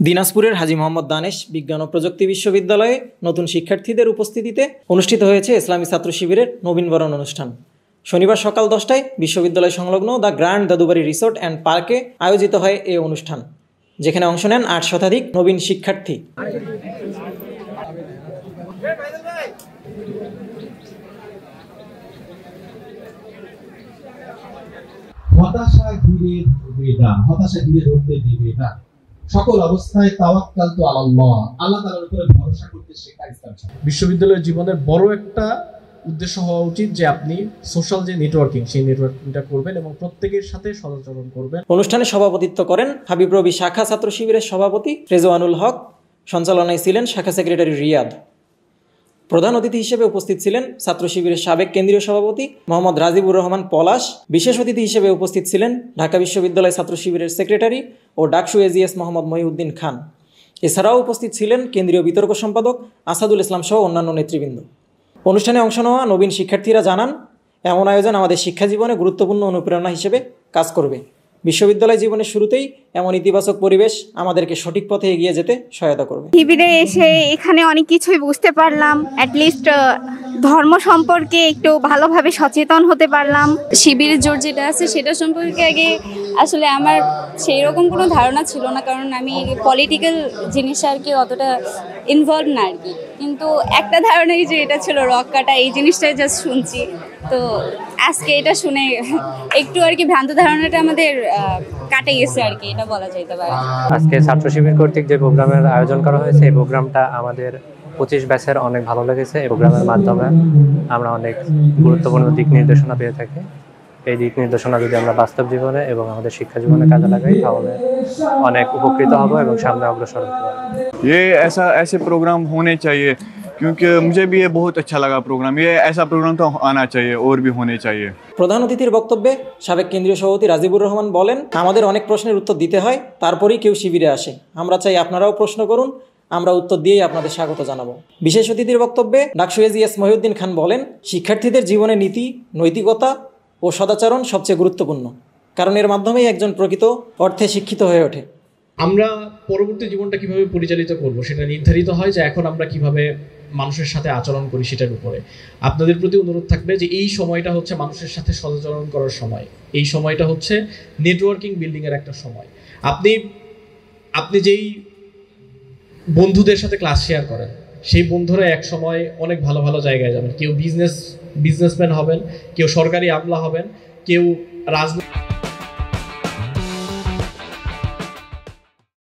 দিনাজপুরের হাজী মোহাম্মদ দানেশ বিজ্ঞান ও প্রযুক্তি বিশ্ববিদ্যালয়ে নতুন শিক্ষার্থীদের উপস্থিতিতে অনুষ্ঠিত হয়েছে ইসলামী ছাত্র শিবিরের নবীনবরণ অনুষ্ঠান। শনিবার সকাল 10টায় বিশ্ববিদ্যালয় সংলগ্ন the grand Dadubari resort and পার্কে আয়োজিত হয় এই অনুষ্ঠান, যেখানে অংশ নেন 8 শতাধিক নবীন শিক্ষার্থী। হতাশা ঘিরে ধরতে দিবে না। সকল অবস্থায় তাওয়াক্কাল তু আলাল্লাহ, আল্লাহ তাআলার উপরে ভরসা করতে শেখা ইসলাম। বিশ্ববিদ্যালয়ের জীবনের বড় একটা উদ্দেশ্য হওয়া উচিত যে আপনি সোশ্যাল যে নেটওয়ার্কিং, সেই নেটওয়ার্কিংটা করবেন এবং প্রত্যেকের সাথে সদাচরণ করবেন। অনুষ্ঠানে সভাপতিত্ব করেন হাবিব রবি শাখা ছাত্র শিবিরের সভাপতি রেজওয়ানুল হক, সঞ্চালনায় ছিলেন শাখা সেক্রেটারি রিয়াদ। প্রধান অতিথি হিসেবে উপস্থিত ছিলেন ছাত্র শিবিরের সাবেক কেন্দ্রীয় সভাপতি মোহাম্মদ রাজিবুর রহমান পলাশ। বিশেষ অতিথি হিসেবে উপস্থিত ছিলেন ঢাকা বিশ্ববিদ্যালয় ছাত্র শিবিরের সেক্রেটারি ও ডাকসু এজিএস মোহাম্মদ মহিউদ্দিন খান। এছাড়াও উপস্থিত ছিলেন কেন্দ্রীয় বিতর্ক সম্পাদক আসাদুল ইসলাম সহ অন্যান্য নেতৃবৃন্দ। অনুষ্ঠানে অংশ নেওয়া নবীন শিক্ষার্থীরা জানান, এমন আয়োজন আমাদের শিক্ষা জীবনে গুরুত্বপূর্ণ অনুপ্রেরণা হিসেবে কাজ করবে। বিশ্ববিদ্যালয় জীবনের শুরুতেই এমন ইতিবাচক পরিবেশ আমাদেরকে সঠিক পথে এগিয়ে যেতে সহায়তা করবে। শিবিরে এসে এখানে অনেক কিছুই বুঝতে পারলাম, অ্যাটলিস্ট ধর্ম সম্পর্কে একটু ভালোভাবে সচেতন হতে পারলাম। শিবিরের জোর যেটা আছে সেটা সম্পর্কে আগে আসলে আমার সেই রকম কোনো ধারণা ছিল না, কারণ আমি পলিটিক্যাল জিনিস আর কি অতটা ইনভলভ না আর কি। কিন্তু একটা ধারণাই যে এটা ছিল রক কাটা, এই জিনিসটাই জাস্ট শুনছি। তো আজকে এটা শুনে একটু আর কি ভ্রান্ত ধারণাটা আমাদের কাটে গেছে আর কি, এটা বলা যাইতে পারে। আজকে ছাত্র শিবির কর্তৃক যে প্রোগ্রামের আয়োজন করা হয়েছে, এই প্রোগ্রামটা আমাদের 25 ব্যাচের অনেক ভালো লেগেছে। এই প্রোগ্রামের মাধ্যমে আমরা অনেক গুরুত্বপূর্ণ দিক নির্দেশনা পেয়ে থাকি। এই দিক নির্দেশনা যদি আমরা বাস্তব জীবনে এবং আমাদের শিক্ষা জীবনে কাজে লাগাই তাহলে অনেক উপকৃত হব এবং সামনে অগ্রসর হতে পারব। ऐसे प्रोग्राम होने चाहिए, क्योंकि मुझे भी ये बहुत अच्छा लगा प्रोग्राम। ये ऐसा प्रोग्राम तो आना चाहिए और भी होने चाहिए। প্রধান অতিথির বক্তব্যে সাবেক কেন্দ্রীয় সভাপতি রাজিবুর রহমান বলেন, আমাদের অনেক প্রশ্নের উত্তর দিতে হয়, তারপরেই কেউ শিবিরে আসে। আমরা চাই আপনারাও প্রশ্ন করুন, আমরা উত্তর দিয়েই আপনাদের স্বাগত জানাবো। বিশেষ অতিথির বক্তব্যে ডাকসু এজিএস মহিউদ্দিন খান বলেন, শিক্ষার্থীদের জীবনে নীতি, নৈতিকতা ও সদাচরণ সবচেয়ে গুরুত্বপূর্ণ, কারণ এর মাধ্যমেই একজন প্রকৃত অর্থে শিক্ষিত হয়ে ওঠে। আমরা পরবর্তী জীবনটা কিভাবে পরিচালিত করব সেটা নির্ধারিত হয় যে এখন আমরা কিভাবে মানুষের সাথে আচরণ করি সেটার উপরে। আপনাদের প্রতি অনুরোধ থাকবে যে এই সময়টা হচ্ছে মানুষের সাথে সদাচরণ করার সময়, এই সময়টা হচ্ছে নেটওয়ার্কিং বিল্ডিংয়ের একটা সময়। আপনি যেই বন্ধুদের সাথে ক্লাস শেয়ার করেন, সেই বন্ধুরা এক সময় অনেক ভালো ভালো জায়গায় যাবেন। কেউ বিজনেসম্যান হবেন, কেউ সরকারি আমলা হবেন, কেউ রাজনীতি